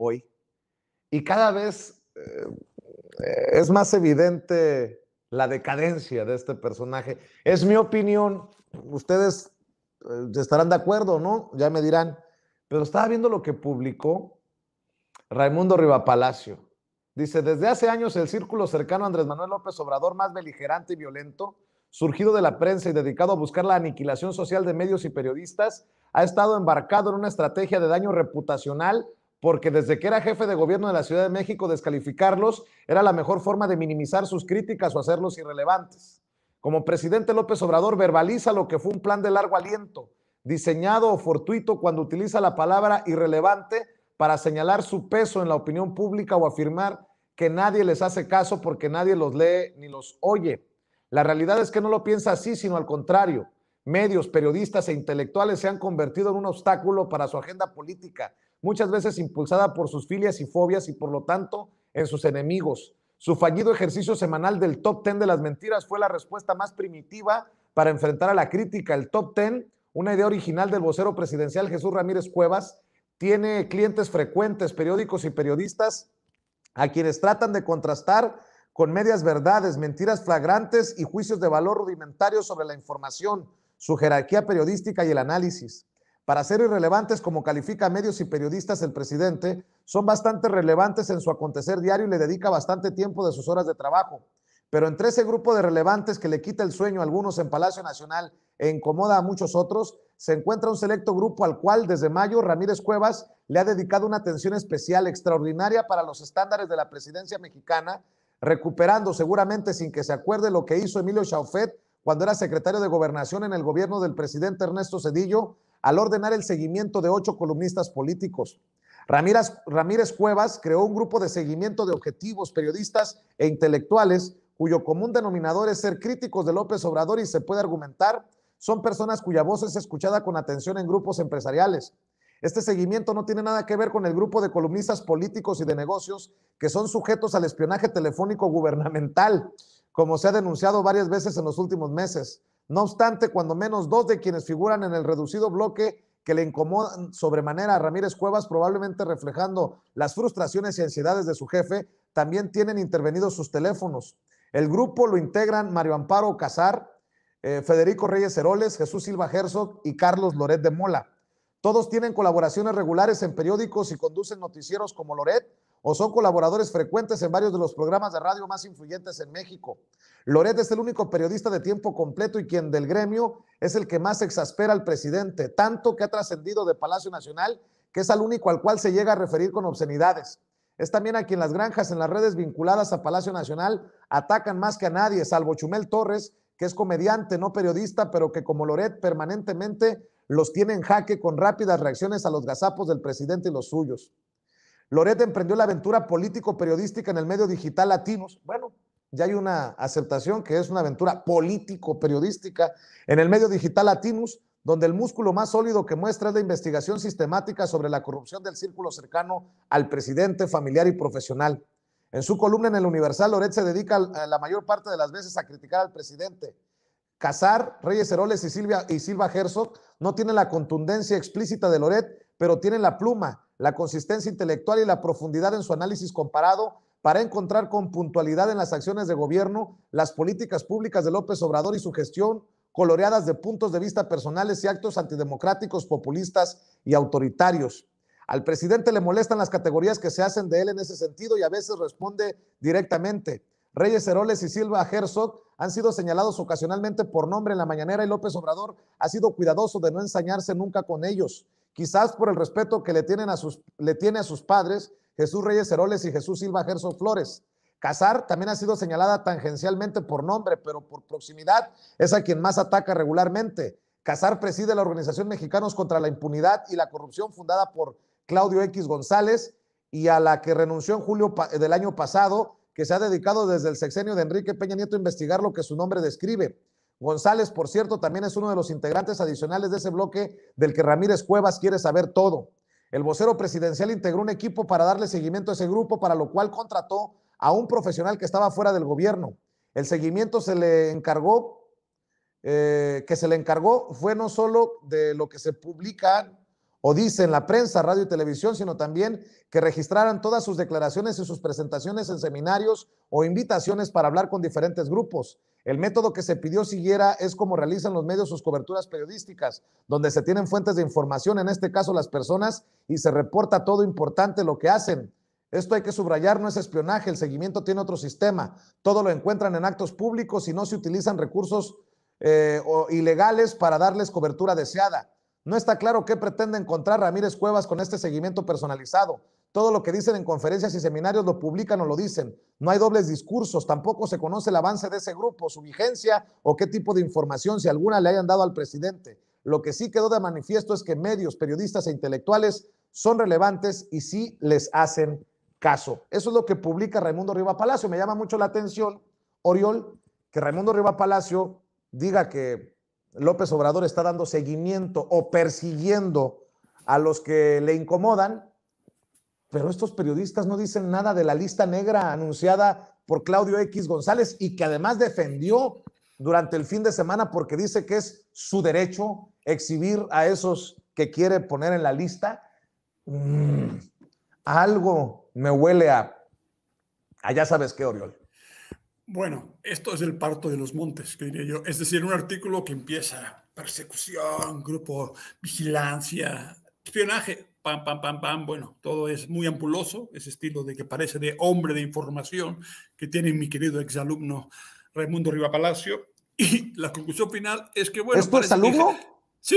hoy y cada vez es más evidente la decadencia de este personaje. Es mi opinión, ustedes estarán de acuerdo, ¿no? Ya me dirán, pero estaba viendo lo que publicó Raimundo Rivapalacio. Dice, desde hace años el círculo cercano a Andrés Manuel López Obrador, más beligerante y violento, surgido de la prensa y dedicado a buscar la aniquilación social de medios y periodistas, ha estado embarcado en una estrategia de daño reputacional porque desde que era jefe de gobierno de la Ciudad de México, descalificarlos era la mejor forma de minimizar sus críticas o hacerlos irrelevantes. Como presidente López Obrador verbaliza lo que fue un plan de largo aliento, diseñado o fortuito cuando utiliza la palabra irrelevante para señalar su peso en la opinión pública o afirmar que nadie les hace caso porque nadie los lee ni los oye. La realidad es que no lo piensa así, sino al contrario. Medios, periodistas e intelectuales se han convertido en un obstáculo para su agenda política, muchas veces impulsada por sus filias y fobias y por lo tanto en sus enemigos. Su fallido ejercicio semanal del top 10 de las mentiras fue la respuesta más primitiva para enfrentar a la crítica. El top 10, una idea original del vocero presidencial Jesús Ramírez Cuevas, tiene clientes frecuentes, periódicos y periodistas a quienes tratan de contrastar con medias verdades, mentiras flagrantes y juicios de valor rudimentarios sobre la información, su jerarquía periodística y el análisis. Para ser irrelevantes, como califica a medios y periodistas el presidente, son bastante relevantes en su acontecer diario y le dedica bastante tiempo de sus horas de trabajo. Pero entre ese grupo de relevantes que le quita el sueño a algunos en Palacio Nacional e incomoda a muchos otros, se encuentra un selecto grupo al cual desde mayo Ramírez Cuevas le ha dedicado una atención especial, extraordinaria para los estándares de la presidencia mexicana, recuperando seguramente sin que se acuerde lo que hizo Emilio Chauffet cuando era secretario de Gobernación en el gobierno del presidente Ernesto Zedillo, al ordenar el seguimiento de 8 columnistas políticos. Ramírez Cuevas creó un grupo de seguimiento de objetivos, periodistas e intelectuales cuyo común denominador es ser críticos de López Obrador y se puede argumentar son personas cuya voz es escuchada con atención en grupos empresariales. Este seguimiento no tiene nada que ver con el grupo de columnistas políticos y de negocios que son sujetos al espionaje telefónico gubernamental, como se ha denunciado varias veces en los últimos meses. No obstante, cuando menos 2 de quienes figuran en el reducido bloque que le incomodan sobremanera a Ramírez Cuevas, probablemente reflejando las frustraciones y ansiedades de su jefe, también tienen intervenidos sus teléfonos. El grupo lo integran Mario Amparo Casar, Federico Reyes Heroles, Jesús Silva Herzog y Carlos Loret de Mola. Todos tienen colaboraciones regulares en periódicos y conducen noticieros como Loret, o son colaboradores frecuentes en varios de los programas de radio más influyentes en México. Loret es el único periodista de tiempo completo y quien del gremio es el que más exaspera al presidente, tanto que ha trascendido de Palacio Nacional, que es al único al cual se llega a referir con obscenidades. Es también a quien las granjas en las redes vinculadas a Palacio Nacional atacan más que a nadie, salvo Chumel Torres, que es comediante, no periodista, pero que como Loret permanentemente los tiene en jaque con rápidas reacciones a los gazapos del presidente y los suyos. Loret emprendió la aventura político-periodística en el medio digital Latinos. Bueno, ya hay una aceptación que es una aventura político-periodística en el medio digital Latinos, donde el músculo más sólido que muestra es la investigación sistemática sobre la corrupción del círculo cercano al presidente, familiar y profesional. En su columna en el Universal, Loret se dedica la mayor parte de las veces a criticar al presidente. Casar, Reyes Heroles y Silva Herzog no tienen la contundencia explícita de Loret, pero tienen la pluma, la consistencia intelectual y la profundidad en su análisis comparado para encontrar con puntualidad en las acciones de gobierno las políticas públicas de López Obrador y su gestión, coloreadas de puntos de vista personales y actos antidemocráticos, populistas y autoritarios. Al presidente le molestan las categorías que se hacen de él en ese sentido y a veces responde directamente. Reyes Heroles y Silva Herzog han sido señalados ocasionalmente por nombre en la mañanera y López Obrador ha sido cuidadoso de no ensañarse nunca con ellos, quizás por el respeto que le tiene a sus padres, Jesús Reyes Heroles y Jesús Silva Herzog Flores. Casar también ha sido señalada tangencialmente por nombre, pero por proximidad es a quien más ataca regularmente. Casar preside la Organización Mexicanos contra la Impunidad y la Corrupción, fundada por Claudio X González, y a la que renunció en julio del año pasado, que se ha dedicado desde el sexenio de Enrique Peña Nieto a investigar lo que su nombre describe. González, por cierto, también es uno de los integrantes adicionales de ese bloque del que Ramírez Cuevas quiere saber todo. El vocero presidencial integró un equipo para darle seguimiento a ese grupo, para lo cual contrató a un profesional que estaba fuera del gobierno. El seguimiento que se le encargó fue no solo de lo que se publica o dice en la prensa, radio y televisión, sino también que registraran todas sus declaraciones y sus presentaciones en seminarios o invitaciones para hablar con diferentes grupos. El método que se pidió siguiera es como realizan los medios sus coberturas periodísticas, donde se tienen fuentes de información, en este caso las personas, y se reporta todo importante lo que hacen. Esto hay que subrayar, no es espionaje, el seguimiento tiene otro sistema. Todo lo encuentran en actos públicos y no se utilizan recursos o ilegales para darles cobertura deseada. No está claro qué pretende encontrar Ramírez Cuevas con este seguimiento personalizado. Todo lo que dicen en conferencias y seminarios lo publican o lo dicen. No hay dobles discursos, tampoco se conoce el avance de ese grupo, su vigencia o qué tipo de información, si alguna, le hayan dado al presidente. Lo que sí quedó de manifiesto es que medios, periodistas e intelectuales son relevantes y sí les hacen caso. Eso es lo que publica Raimundo Riva Palacio. Me llama mucho la atención, Oriol, que Raimundo Riva Palacio diga que López Obrador está dando seguimiento o persiguiendo a los que le incomodan, pero estos periodistas no dicen nada de la lista negra anunciada por Claudio X González y que además defendió durante el fin de semana porque dice que es su derecho exhibir a esos que quiere poner en la lista. Algo me huele a ya sabes qué, Oriol. Bueno, esto es el parto de los montes, que diría yo. Es decir, un artículo que empieza persecución, grupo, vigilancia, espionaje, pam, pam, pam, pam. Bueno, todo es muy ampuloso, ese estilo de que parece de hombre de información que tiene mi querido exalumno Raimundo Riva Palacio. Y la conclusión final es que, bueno, ¿es tu exalumno? Sí,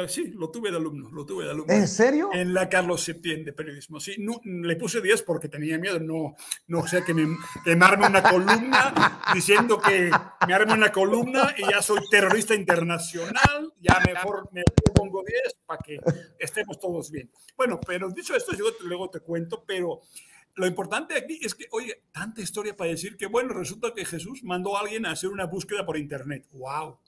sí, lo tuve de alumno. ¿En serio? En la Carlos Septién de periodismo. Sí, no, le puse 10 porque tenía miedo, no sé, que me arme una columna diciendo que me arme una columna y ya soy terrorista internacional, ya mejor me pongo 10 para que estemos todos bien. Bueno, pero dicho esto, yo luego te cuento, pero lo importante aquí es que, oye, tanta historia para decir que, bueno, resulta que Jesús mandó a alguien a hacer una búsqueda por internet. ¡Wow!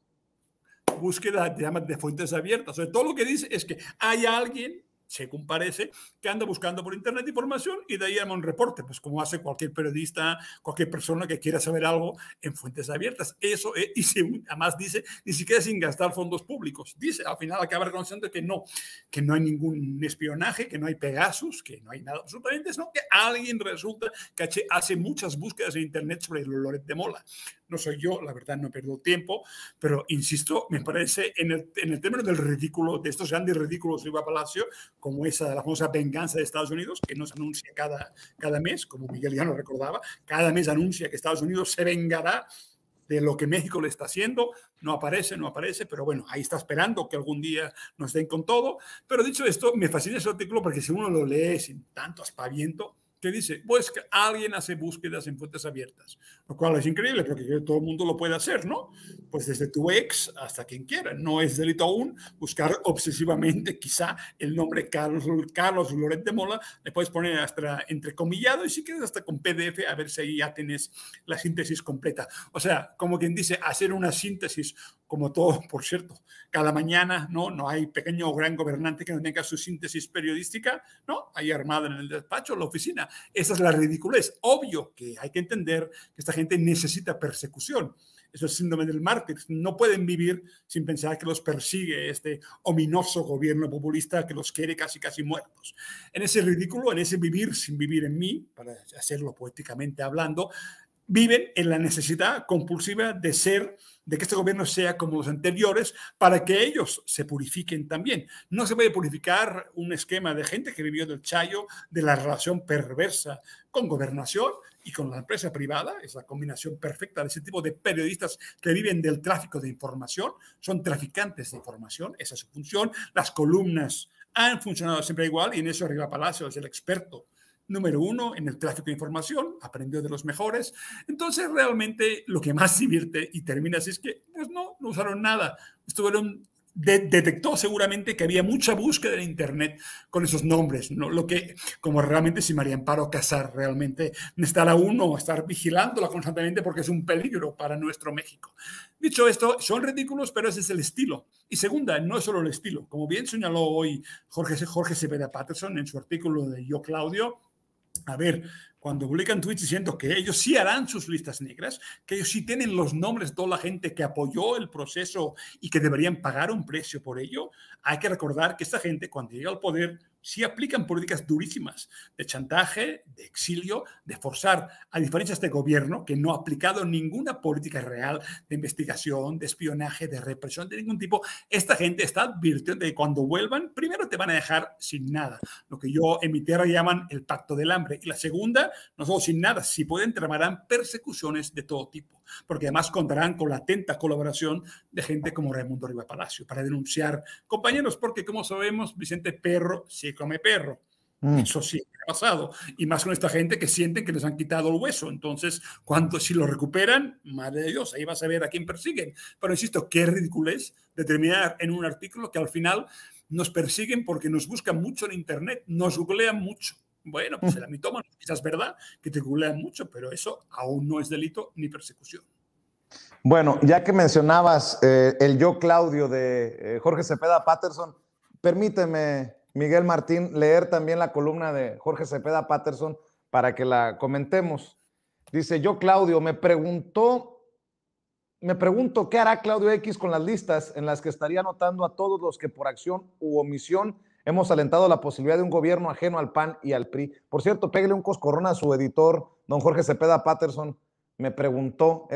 Búsqueda de fuentes abiertas. O sea, todo lo que dice es que hay alguien, según parece, que anda buscando por internet información y de ahí llama un reporte, pues como hace cualquier periodista, cualquier persona que quiera saber algo en fuentes abiertas. Eso es, y además dice, ni siquiera sin gastar fondos públicos. Dice, al final acaba reconociendo que no hay ningún espionaje, que no hay Pegasus, que no hay nada absolutamente, sino que alguien resulta que hace muchas búsquedas en internet sobre Loret de Mola. No soy yo, la verdad no pierdo tiempo, pero insisto, me parece en el término del ridículo, de estos grandes ridículos de Riva Palacio, como esa de la famosa venganza de Estados Unidos, que nos anuncia cada mes, como Miguel ya nos recordaba, cada mes anuncia que Estados Unidos se vengará de lo que México le está haciendo. No aparece, pero bueno, ahí está esperando que algún día nos den con todo. Pero dicho esto, me fascina ese artículo porque si uno lo lee sin tanto aspaviento, que dice, pues que alguien hace búsquedas en fuentes abiertas, lo cual es increíble porque todo el mundo lo puede hacer, ¿no? Pues desde tu ex hasta quien quiera. No es delito aún buscar obsesivamente quizá el nombre Carlos Loret de Mola, le puedes poner hasta entrecomillado y si quieres hasta con PDF a ver si ahí ya tienes la síntesis completa. O sea, como quien dice, hacer una síntesis como todo, por cierto, cada mañana, no hay pequeño o gran gobernante que no tenga su síntesis periodística, ¿no? Ahí armada en el despacho, en la oficina. Esa es la ridiculez. Obvio que hay que entender que esta gente necesita persecución. Eso es síndrome del mártir. No pueden vivir sin pensar que los persigue este ominoso gobierno populista que los quiere casi muertos. En ese ridículo, en ese vivir sin vivir en mí, para hacerlo poéticamente hablando, viven en la necesidad compulsiva de que este gobierno sea como los anteriores para que ellos se purifiquen también. No se puede purificar un esquema de gente que vivió del chayo, de la relación perversa con gobernación y con la empresa privada. Es la combinación perfecta de ese tipo de periodistas que viven del tráfico de información. Son traficantes de información, esa es su función. Las columnas han funcionado siempre igual y en eso Riva Palacio es el experto número 1 en el tráfico de información, aprendió de los mejores. Entonces, realmente lo que más divierte y termina así es que, pues no usaron nada. Detectó seguramente que había mucha búsqueda en internet con esos nombres, ¿no? Lo que, como realmente si María Amparo Casar realmente necesitará uno estar vigilándola constantemente porque es un peligro para nuestro México. Dicho esto, son ridículos, pero ese es el estilo. Y segunda, no es solo el estilo. Como bien señaló hoy Jorge Cepeda Patterson en su artículo de Yo Claudio, A ver, cuando publican tweets diciendo que ellos sí harán sus listas negras, que ellos sí tienen los nombres de toda la gente que apoyó el proceso y que deberían pagar un precio por ello, hay que recordar que esta gente, cuando llega al poder, sí aplican políticas durísimas de chantaje, de exilio, de forzar, a diferencia de este gobierno que no ha aplicado ninguna política real de investigación, de espionaje, de represión de ningún tipo. Esta gente está advirtiendo de que cuando vuelvan, primero te van a dejar sin nada, lo que yo en mi tierra llaman el pacto del hambre. Y la segunda, no solo sin nada, si pueden, tramarán persecuciones de todo tipo, porque además contarán con la atenta colaboración de gente como Raimundo Riva Palacio para denunciar compañeros, porque como sabemos, Vicente Perro sí come perro. Eso sí ha pasado. Y más con esta gente que sienten que les han quitado el hueso. Entonces, si lo recuperan, madre de Dios, ahí vas a ver a quién persiguen. Pero insisto, qué ridículo es determinar en un artículo que al final nos persiguen porque nos buscan mucho en Internet, nos googlean mucho. Bueno, pues el mitómano, quizás es verdad que te googlean mucho, pero eso aún no es delito ni persecución. Bueno, ya que mencionabas el yo Claudio de Jorge Cepeda Patterson, permíteme, Miguel Martín, leer también la columna de Jorge Cepeda Patterson para que la comentemos. Dice, yo Claudio, me pregunto qué hará Claudio X con las listas en las que estaría anotando a todos los que por acción u omisión hemos alentado la posibilidad de un gobierno ajeno al PAN y al PRI. Por cierto, pégale un coscorrón a su editor, don Jorge Cepeda Patterson. Me pregunto,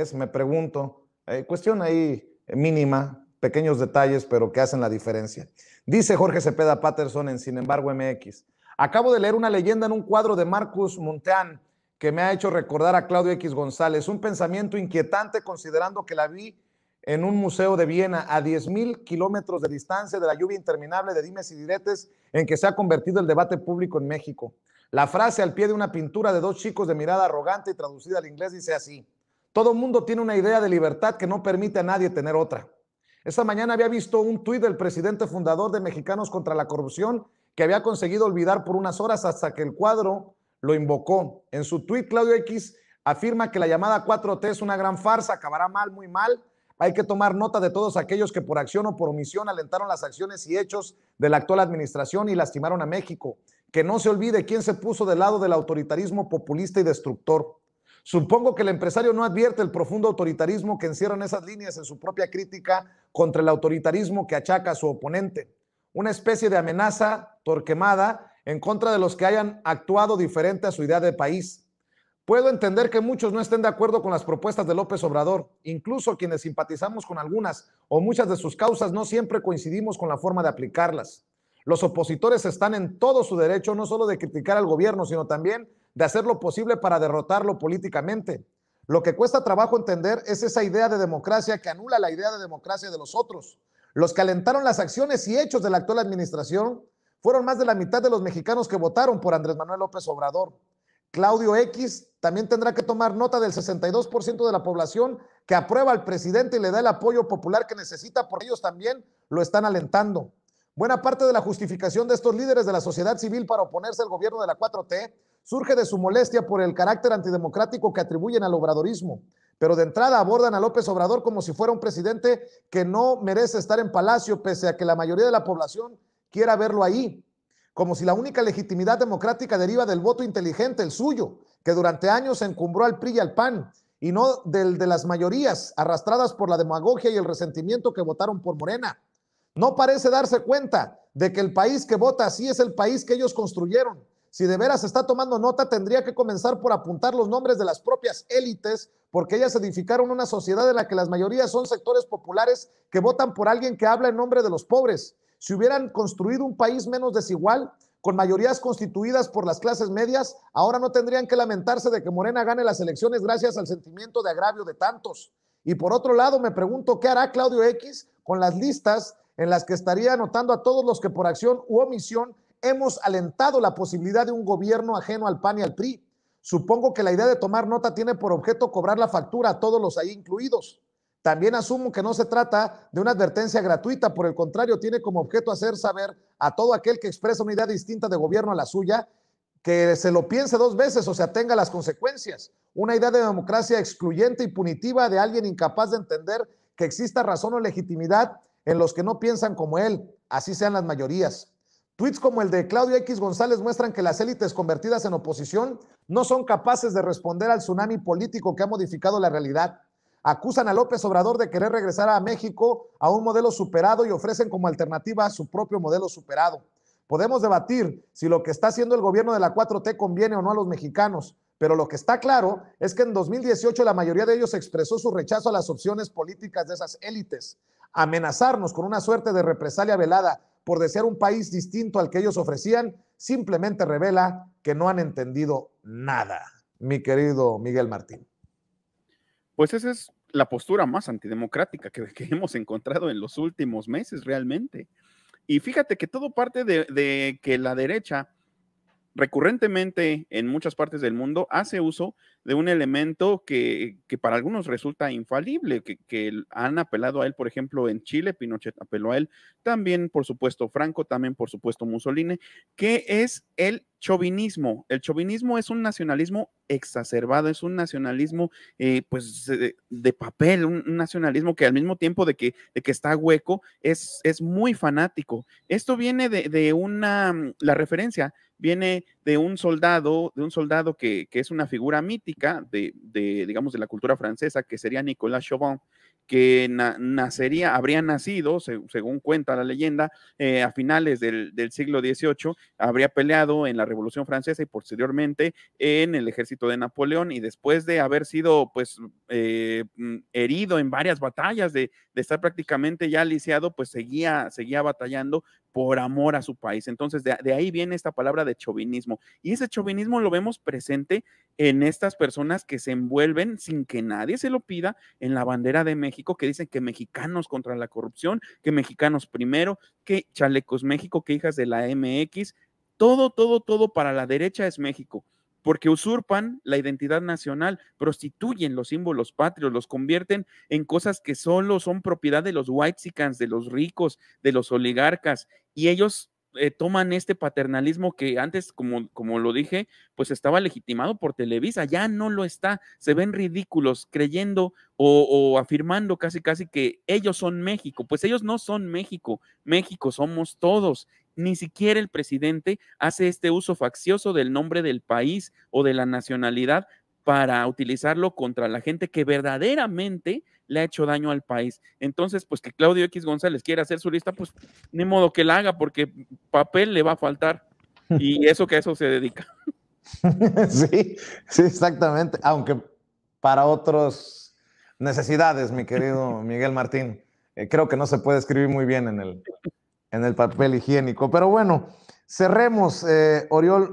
cuestión ahí mínima, pequeños detalles, pero que hacen la diferencia. Dice Jorge Cepeda Patterson en Sin embargo MX, acabo de leer una leyenda en un cuadro de Marcus Montean que me ha hecho recordar a Claudio X González, un pensamiento inquietante considerando que la vi en un museo de Viena a 10,000 kilómetros de distancia de la lluvia interminable de dimes y diretes en que se ha convertido el debate público en México. La frase al pie de una pintura de dos chicos de mirada arrogante y traducida al inglés dice así, todo mundo tiene una idea de libertad que no permite a nadie tener otra. Esta mañana había visto un tuit del presidente fundador de Mexicanos contra la Corrupción que había conseguido olvidar por unas horas hasta que el cuadro lo invocó. En su tuit, Claudio X afirma que la llamada 4T es una gran farsa, acabará mal, muy mal. Hay que tomar nota de todos aquellos que por acción o por omisión alentaron las acciones y hechos de la actual administración y lastimaron a México. Que no se olvide quién se puso del lado del autoritarismo populista y destructor. Supongo que el empresario no advierte el profundo autoritarismo que encierran esas líneas en su propia crítica contra el autoritarismo que achaca a su oponente. Una especie de amenaza torquemada en contra de los que hayan actuado diferente a su idea de país. Puedo entender que muchos no estén de acuerdo con las propuestas de López Obrador, incluso quienes simpatizamos con algunas o muchas de sus causas no siempre coincidimos con la forma de aplicarlas. Los opositores están en todo su derecho no solo de criticar al gobierno, sino también de hacer lo posible para derrotarlo políticamente. Lo que cuesta trabajo entender es esa idea de democracia que anula la idea de democracia de los otros. Los que alentaron las acciones y hechos de la actual administración fueron más de la mitad de los mexicanos que votaron por Andrés Manuel López Obrador. Claudio X también tendrá que tomar nota del 62% de la población que aprueba al presidente y le da el apoyo popular que necesita, porque ellos también lo están alentando. Buena parte de la justificación de estos líderes de la sociedad civil para oponerse al gobierno de la 4T surge de su molestia por el carácter antidemocrático que atribuyen al obradorismo, pero de entrada abordan a López Obrador como si fuera un presidente que no merece estar en palacio, pese a que la mayoría de la población quiera verlo ahí, como si la única legitimidad democrática deriva del voto inteligente, el suyo, que durante años encumbró al PRI y al PAN, y no del de las mayorías arrastradas por la demagogia y el resentimiento que votaron por Morena. No parece darse cuenta de que el país que vota así es el país que ellos construyeron. Si de veras está tomando nota, tendría que comenzar por apuntar los nombres de las propias élites, porque ellas edificaron una sociedad en la que las mayorías son sectores populares que votan por alguien que habla en nombre de los pobres. Si hubieran construido un país menos desigual, con mayorías constituidas por las clases medias, ahora no tendrían que lamentarse de que Morena gane las elecciones gracias al sentimiento de agravio de tantos. Y por otro lado, me pregunto qué hará Claudio X con las listas en las que estaría anotando a todos los que por acción u omisión hemos alentado la posibilidad de un gobierno ajeno al PAN y al PRI. Supongo que la idea de tomar nota tiene por objeto cobrar la factura a todos los ahí incluidos. También asumo que no se trata de una advertencia gratuita, por el contrario, tiene como objeto hacer saber a todo aquel que expresa una idea distinta de gobierno a la suya, que se lo piense dos veces o se atenga a las consecuencias. Una idea de democracia excluyente y punitiva de alguien incapaz de entender que exista razón o legitimidad en los que no piensan como él, así sean las mayorías. Tweets como el de Claudio X González muestran que las élites convertidas en oposición no son capaces de responder al tsunami político que ha modificado la realidad. Acusan a López Obrador de querer regresar a México a un modelo superado y ofrecen como alternativa a su propio modelo superado. Podemos debatir si lo que está haciendo el gobierno de la 4T conviene o no a los mexicanos, pero lo que está claro es que en 2018 la mayoría de ellos expresó su rechazo a las opciones políticas de esas élites. Amenazarnos con una suerte de represalia velada por desear un país distinto al que ellos ofrecían simplemente revela que no han entendido nada, mi querido Miguel Martín. Pues esa es la postura más antidemocrática que hemos encontrado en los últimos meses realmente. Y fíjate que todo parte de que la derecha recurrentemente en muchas partes del mundo hace uso de un elemento que para algunos resulta infalible, que han apelado a él, por ejemplo, en Chile, Pinochet apeló a él, también, por supuesto, Franco, también, por supuesto, Mussolini, que es el chauvinismo. El chauvinismo es un nacionalismo exacerbado, es un nacionalismo pues de papel, un nacionalismo que al mismo tiempo de que está hueco, es muy fanático. Esto viene la referencia viene de un soldado que es una figura mítica digamos, de la cultura francesa, que sería Nicolas Chauvin, que habría nacido, según cuenta la leyenda, a finales del siglo XVIII, habría peleado en la Revolución Francesa y posteriormente en el ejército de Napoleón, y después de haber sido pues herido en varias batallas, de estar prácticamente ya lisiado, pues seguía batallando por amor a su país. Entonces, de ahí viene esta palabra de chauvinismo. Y ese chauvinismo lo vemos presente en estas personas que se envuelven sin que nadie se lo pida en la bandera de México, que dicen que mexicanos contra la corrupción, que mexicanos primero, que chalecos México, que hijas de la MX. Todo para la derecha es México, porque usurpan la identidad nacional, prostituyen los símbolos patrios, los convierten en cosas que solo son propiedad de los whitexicans, de los ricos, de los oligarcas, y ellos toman este paternalismo que antes, como lo dije, pues estaba legitimado por Televisa, ya no lo está, se ven ridículos creyendo o afirmando casi que ellos son México. Pues ellos no son México, México somos todos. Ni siquiera el presidente hace este uso faccioso del nombre del país o de la nacionalidad para utilizarlo contra la gente que verdaderamente le ha hecho daño al país. Entonces, pues que Claudio X González quiera hacer su lista, pues ni modo que la haga, porque papel le va a faltar, y eso que a eso se dedica. Sí, exactamente, aunque para otras necesidades, mi querido Miguel Martín, creo que no se puede escribir muy bien en el papel higiénico, pero bueno, cerremos, Oriol.